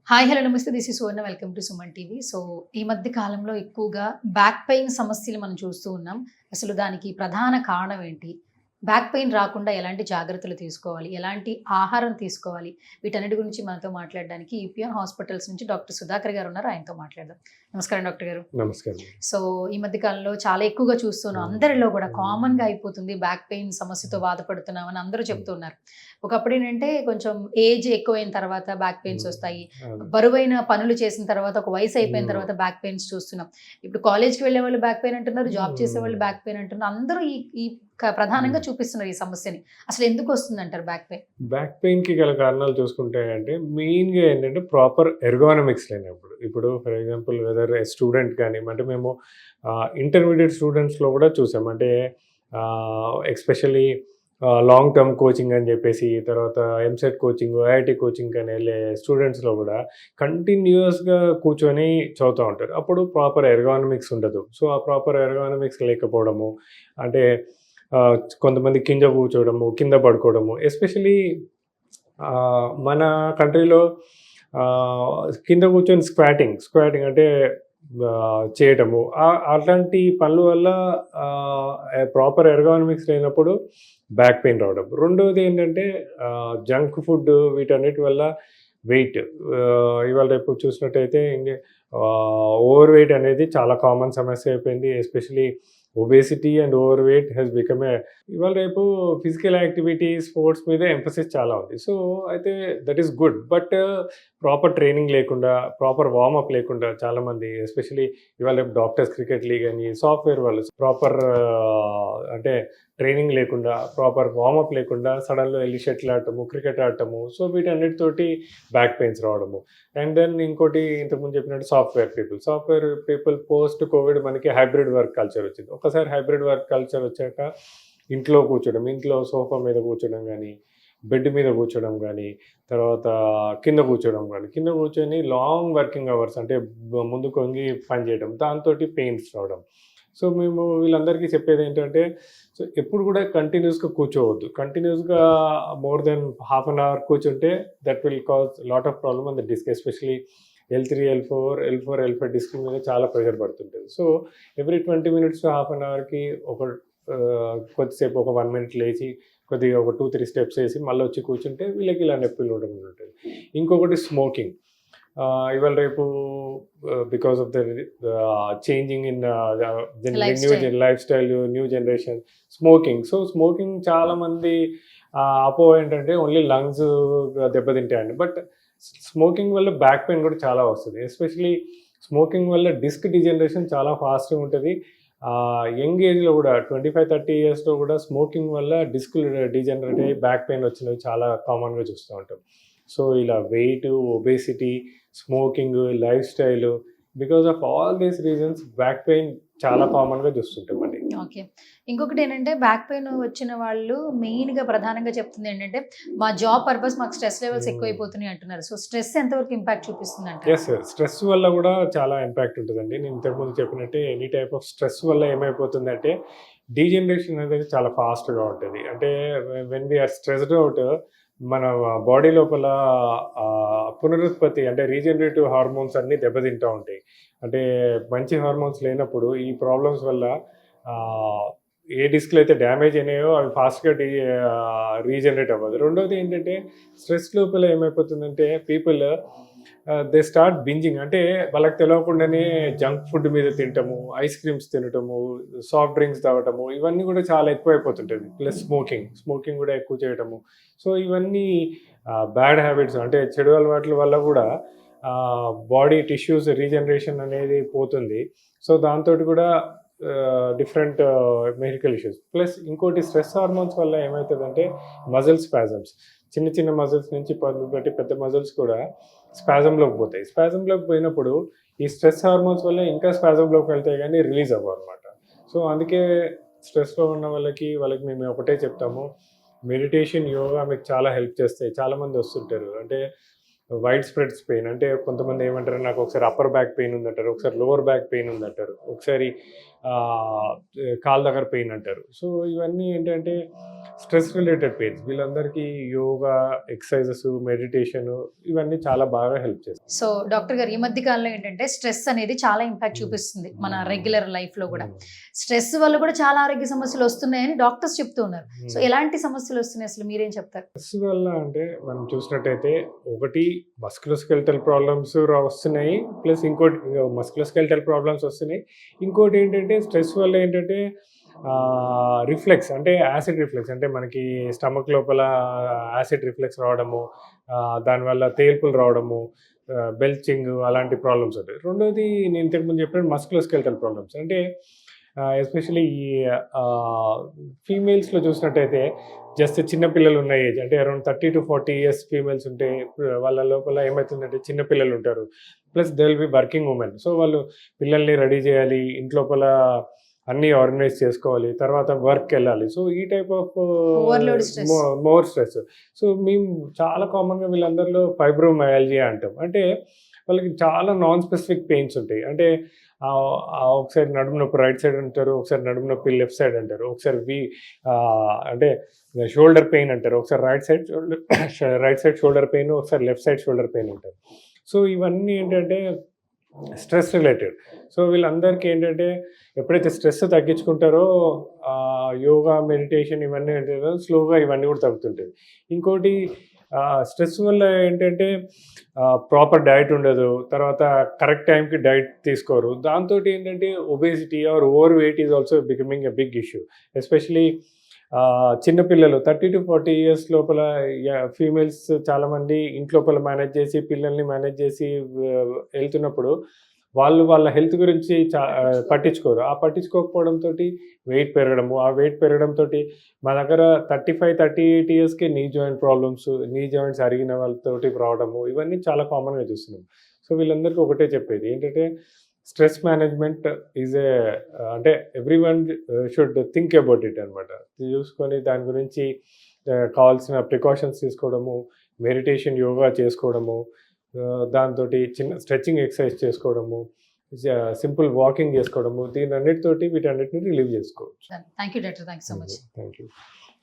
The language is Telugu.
హాయ్! హలో! నమస్తే. This is Suvarna. Welcome to Suman TV. So, ఈ మధ్య కాలంలో ఎక్కువగా బ్యాక్ పెయిన్ సమస్యలు మనం చూస్తూ ఉన్నాం. అసలు దానికి ప్రధాన కారణం ఏంటి? బ్యాక్ పెయిన్ రాకుండా ఎలాంటి జాగ్రత్తలు తీసుకోవాలి? ఎలాంటి ఆహారం తీసుకోవాలి? వీటన్నిటి గురించి మనతో మాట్లాడడానికి ఈపీఆర్ హాస్పిటల్స్ నుంచి డాక్టర్ సుధాకర్ గారు ఉన్నారు. ఆయనతో మాట్లాడదాం. నమస్కారం డాక్టర్ గారు. నమస్కారం. సో, ఈ మధ్య కాలంలో చాలా ఎక్కువగా చూస్తున్నాం. అందరిలో కూడా కామన్‌గా అయిపోతుంది. బ్యాక్ పెయిన్ సమస్యతో బాధపడుతున్నామని అందరూ చెప్తున్నారు. ఒకప్పుడేంటంటే కొంచెం ఏజ్ ఎక్కువైన తర్వాత బ్యాక్ పెయిన్స్ వస్తాయి. అవును. బరువైన పనులు చేసిన తర్వాత, ఒక వయసు అయిపోయిన తర్వాత బ్యాక్ పెయిన్స్ చూస్తున్నాం. ఇప్పుడు కాలేజ్‌కి వెళ్ళేవాళ్ళు బ్యాక్ పెయిన్ అంటున్నారు. జాబ్ చేసేవాళ్ళు బ్యాక్ పెయిన్ అంటున్నారు. అందరూ ఈ ఈ ప్రధానంగా చూపిస్తున్నారు ఈ సమస్యని. అసలు ఎందుకొస్తుందంటారు బ్యాక్ పెయిన్? బ్యాక్ పెయిన్‌కి గల కారణాలు చూసుకుంటే అంటే మెయిన్‌గా ఏంటంటే ప్రాపర్ ఎర్గోనామిక్స్ లేనప్పుడు. ఇప్పుడు ఫర్ ఎగ్జాంపుల్ వెదర్ స్టూడెంట్ గాని అంటే మేము ఇంటర్మీడియేట్ స్టూడెంట్స్‌లో కూడా చూసాం. అంటే ఎస్పెషల్లీ లాంగ్ టర్మ్ కోచింగ్ అని చెప్పేసి, తర్వాత ఎంసెట్ కోచింగ్, ఐఐటీ కోచింగ్ అని వెళ్ళే స్టూడెంట్స్‌లో కూడా కంటిన్యూయస్‌గా కూర్చొని చదువుతా ఉంటారు. అప్పుడు ప్రాపర్ ఎర్గోనామిక్స్ ఉండదు. సో, ఆ ప్రాపర్ ఎర్గోనామిక్స్ లేకపోవడము, అంటే కొంతమంది కింద కూర్చోవడము, కింద పడుకోవడము. ఎస్పెషల్లీ మన కంట్రీలో కింద కూర్చొని స్క్వాటింగ్ అంటే చేయటము. అట్లాంటి పనుల వల్ల ప్రాపర్ ఎర్గోనామిక్స్ లేనప్పుడు బ్యాక్ పెయిన్ రావడం. రెండోది ఏంటంటే జంక్ ఫుడ్ వీటన్నిటి వల్ల వెయిట్ ఇవాళ రేపు చూసినట్టయితే ఓవర్ వెయిట్ అనేది చాలా కామన్ సమస్య అయిపోయింది. Especially obesity and overweight has become ఇవాళ రేపు ఫిజికల్ యాక్టివిటీ, స్పోర్ట్స్ మీద ఎంఫసిస్ చాలా ఉంది. సో, అయితే that is good. But proper training లేకుండా, ప్రాపర్ వార్మప్ లేకుండా చాలామంది ఎస్పెషలీ ఇవాళ రేపు డాక్టర్స్, క్రికెట్ లీగ్ అని, సాఫ్ట్వేర్ వాళ్ళు ప్రాపర్ అంటే ట్రైనింగ్ లేకుండా, ప్రాపర్ వార్మప్ లేకుండా సడన్‌గా వెళ్ళి షటిల్ ఆడటము, క్రికెట్ ఆడటము. సో, వీటన్నిటితోటి బ్యాక్ పెయిన్స్ రావడము. అండ్ దెన్ ఇంకోటి ఇంతకుముందు చెప్పినట్టు సాఫ్ట్వేర్ పీపుల్ పోస్ట్ కోవిడ్ మనకి హైబ్రిడ్ వర్క్ కల్చర్ వచ్చింది. ఒకసారి హైబ్రిడ్ వర్క్ కల్చర్ వచ్చాక ఇంట్లో కూర్చోడం, ఇంట్లో సోఫా మీద కూర్చోడం కానీ, బెడ్ మీద కూర్చోడం కానీ, తర్వాత కింద కూర్చొని లాంగ్ వర్కింగ్ అవర్స్ అంటే ముందుకు వంగి పని చేయడం, దాంతోటి పెయిన్స్ రావడం. సో, మేము వీళ్ళందరికీ చెప్పేది ఏంటంటే, సో ఎప్పుడు కూడా కంటిన్యూస్‌గా కూర్చోవద్దు. కంటిన్యూస్‌గా more than half an hour కూర్చుంటే that will cause lot of problem on the disc. Especially L3, L4 disc మీద చాలా ప్రెషర్ పడుతుంటది. So, every 20 minutes to half an అవర్‌కి కొద్దిసేపు ఒక 1 మినిట్ లేచి కొద్దిగా ఒక 2, 3 స్టెప్స్ ఏసి మళ్ళొచ్చి కూర్చుంటే వీళ్ళకి ఇలా నొప్పులు ఉంటది. ఇంకొకటి స్మోకింగ్. ఇవాళ రేపు because of the changing in life style, new generation smoking. So, smoking చాలామంది అపోహ ఏంటంటే ఓన్లీ లంగ్స్ దెబ్బతింటాయండి. బట్ స్మోకింగ్ వల్ల బ్యాక్ పెయిన్ కూడా చాలా వస్తుంది. ఎస్పెషలీ స్మోకింగ్ వల్ల డిస్క్ డిజనరేషన్ చాలా ఫాస్ట్‌గా ఉంటది. యంగ్ ఏజ్‌లో కూడా 25, 30 ఇయర్స్‌లో కూడా స్మోకింగ్ వల్ల డిస్క్‌లు డీజనరేట్ అయ్యి బ్యాక్ పెయిన్ వచ్చినవి చాలా కామన్‌గా చూస్తూ ఉంటాం. సో, ఇలా weight, obesity, smoking, life style, because of all these reasons back pain చాలా కామన్‌గా చూస్తుంటామండి. ఓకే. ఇంకొకటేంటంటే బ్యాక్ పెయిన్ వచ్చిన వాళ్ళు మెయిన్‌గా ప్రధానంగా చెప్తుంది ఏంటంటే, మా జాబ్ పర్పస్ మాకు స్ట్రెస్ లెవెల్స్ ఎక్కువైపోతున్నాయి అంటున్నారు. సో, స్ట్రెస్ ఎంతవరకు ఇంపాక్ట్ చూపిస్తుందంటారు? యెస్. స్ట్రెస్ వల్ల కూడా చాలా ఇంపాక్ట్ ఉంటదండి. నేను ఇంతకుముందు చెప్పినట్టే ఎనీ టైప్ ఆఫ్ స్ట్రెస్ వల్ల ఏమైపోతుందంటే డీజనరేషన్ అనేది చాలా ఫాస్ట్‌గా ఉంటది. అంటే when we are stressed out మన బాడీ లోపల పునరుత్పత్తి అంటే రీజనరేటివ్ హార్మోన్స్ అన్నీ దెబ్బతింటా ఉంటాయి. అంటే మంచి హార్మోన్స్ లేనప్పుడు ఈ ప్రాబ్లమ్స్ వల్ల ఏ డిస్క్‌లు అయితే డ్యామేజ్ అయినాయో అవి ఫాస్ట్‌గా రీజనరేట్ అవ్వదు. రెండోది ఏంటంటే స్ట్రెస్ లోపల ఏమైపోతుందంటే పీపుల్ దే స్టార్ట్ బింజింగ్. అంటే వాళ్ళకి తెలవకుండానే జంక్ ఫుడ్ మీద తినటము, ఐస్ క్రీమ్స్ తినటము, సాఫ్ట్ డ్రింక్స్ తాగటము, ఇవన్నీ కూడా చాలా ఎక్కువైపోతుంటది. ప్లస్ స్మోకింగ్ కూడా ఎక్కువ చేయటము. సో, ఇవన్నీ బ్యాడ్ హ్యాబిట్స్ అంటే చెడు అలవాట్ల వల్ల కూడా బాడీ టిష్యూస్ రీజనరేషన్ అనేది పోతుంది. సో, దాంతోటి కూడా డిఫరెంట్ మెడికల్ ఇష్యూస్. ప్లస్ ఇంకోటి స్ట్రెస్ హార్మోన్స్ వల్ల ఏమవుతదంటే మజిల్ స్పాజమ్స్. చిన్న చిన్న మజిల్స్ నుంచి మొదలుపెట్టి పెద్ద మజిల్స్ కూడా స్పాజమ్‌లోకి పోతాయి. స్పాజమ్‌లోకి పోయినప్పుడు ఈ స్ట్రెస్ హార్మోన్స్ వల్ల ఇంకా స్పాజమ్‌లోకి వెళ్తాయి గానీ రిలీజ్ అవ్వవనమాట. సో, అందుకే స్ట్రెస్‌లో ఉన్న వాళ్ళకి మేము ఒకటే చెప్తాము. మెడిటేషన్, యోగా మీకు చాలా హెల్ప్ చేస్తాయి. చాలామంది వస్తుంటారు. అంటే వైడ్ స్ప్రెడ్స్ పెయిన్ అంటే కొంతమంది ఏమంటారు, నాకు ఒకసారి అప్పర్ బ్యాక్ పెయిన్ ఉందంటారు, ఒకసారి లోవర్ బ్యాక్ పెయిన్ ఉందంటారు, ఒకసారి కాళ్ళ దగ్గర పెయిన్ అంటారు. సో ఇవన్నీ ఏంటంటే స్ట్రెస్ రిలేటెడ్ పెయిన్స్. వీళ్ళందరికీ యోగా, ఎక్సర్సైజెస్, మెడిటేషన్ ఇవన్నీ చాలా బాగా హెల్ప్ చేస్తాయి. సో డాక్టర్ గారు, ఈ మధ్య కాలంలో ఏంటంటే స్ట్రెస్ అనేది చాలా ఇంపాక్ట్ చూపిస్తుంది మన రెగ్యులర్ లైఫ్ లో కూడా. స్ట్రెస్ వల్ల కూడా చాలా ఆరోగ్య సమస్యలు వస్తున్నాయని డాక్టర్స్ చెప్తూ ఉన్నారు. సో ఎలాంటి సమస్యలు వస్తున్నాయి, అసలు మీరేం చెప్తారు? స్ట్రెస్ వల్ల అంటే మనం చూసినట్టయితే ఒకటి మస్కులోస్కెలిటల్ ప్రాబ్లమ్స్ వస్తున్నాయి, ప్లస్ ఇంకోటి మస్కులోస్కెలిటల్ ప్రాబ్లమ్స్ వస్తున్నాయి. ఇంకోటి ఏంటంటే స్ట్రెస్ వల్ల ఏంటంటే రిఫ్లెక్స్ అంటే యాసిడ్ రిఫ్లెక్స్, అంటే మనకి స్టమక్ లోపల యాసిడ్ రిఫ్లెక్స్ రావడము, దానివల్ల తేల్పులు రావడము, బెల్చింగ్ అలాంటి ప్రాబ్లమ్స్ ఉంటాయి. రెండోది నేను ఇంతకుముందు చెప్పినట్టు మస్కులోస్కెలిటల్ ప్రాబ్లమ్స్, అంటే ఎస్పెషలీ ఈ ఫీమేల్స్లో చూసినట్టయితే జస్ట్ చిన్నపిల్లలు ఉన్న ఏజ్, అంటే అరౌండ్ 30 to 40 years ఫీమేల్స్ ఉంటే వాళ్ళ లోపల ఏమవుతుందంటే చిన్నపిల్లలు ఉంటారు, plus they will be working women. So వాళ్ళు పిల్లల్ని రెడీ చేయాలి, ఇంట్లోపల అన్నీ ఆర్గనైజ్ చేసుకోవాలి, తర్వాత వర్క్ వెళ్ళాలి. సో ఈ type of Overload stress. More stress. So మేము చాలా కామన్గా వీళ్ళందరిలో ఫైబ్రోమయాల్జియా అంటాం. అంటే వాళ్ళకి చాలా నాన్ స్పెసిఫిక్ పెయిన్స్ ఉంటాయి. అంటే ఒకసారి నడుము నొప్పి రైట్ సైడ్ అంటారు, ఒకసారి నడుము నొప్పి లెఫ్ట్ సైడ్ అంటారు, ఒకసారి అంటే షోల్డర్ పెయిన్ అంటారు, ఒకసారి రైట్ సైడ్ షోల్డర్ పెయిన్, ఒకసారి లెఫ్ట్ సైడ్ షోల్డర్ పెయిన్ అంటారు. సో ఇవన్నీ ఏంటంటే స్ట్రెస్ రిలేటెడ్. సో వీళ్ళందరికీ ఏంటంటే ఎప్పుడైతే స్ట్రెస్ తగ్గించుకుంటారో యోగా, మెడిటేషన్ ఇవన్నీ ఏంటంటే స్లోగా ఇవన్నీ కూడా తగ్గుతుంటాయి. ఇంకోటి స్ట్రెస్ వల్ల ఏంటంటే ప్రాపర్ డైట్ ఉండదు, తర్వాత కరెక్ట్ టైంకి డైట్ తీసుకోరు. దాంతో ఏంటంటే obesity or over weight is also becoming a big issue. Especially చిన్నపిల్లలు 30 to 40 years లోపల ఫీమేల్స్ చాలామంది ఇంట్లోపల మేనేజ్ చేసి పిల్లల్ని మేనేజ్ చేసి వెళ్తున్నప్పుడు వాళ్ళ హెల్త్ గురించి పట్టించుకోరు. ఆ పట్టించుకోకపోవడంతో వెయిట్ పెరగడము, ఆ వెయిట్ పెరగడంతో మా దగ్గర 35-38 yearsకి knee joint problems, knee joints అరిగిన వాళ్ళతోటి రావడము, ఇవన్నీ చాలా కామన్గా చూస్తున్నాం. సో వీళ్ళందరికీ ఒకటే చెప్పేది ఏంటంటే స్ట్రెస్ మేనేజ్మెంట్ అంటే every one should think about it అనమాట. చూసుకొని దాని గురించి కావాల్సిన ప్రికాషన్స్ తీసుకోవడము, మెడిటేషన్, యోగా చేసుకోవడము, దాంతో చిన్న స్ట్రెచ్చింగ్ ఎక్సర్సైజ్ చేసుకోవడము, సింపుల్ వాకింగ్ చేసుకోవడము, వీటన్నిటిని రిలీవ్ చేసుకోవచ్చు. Thank you doctor, thank you so much. Thank you.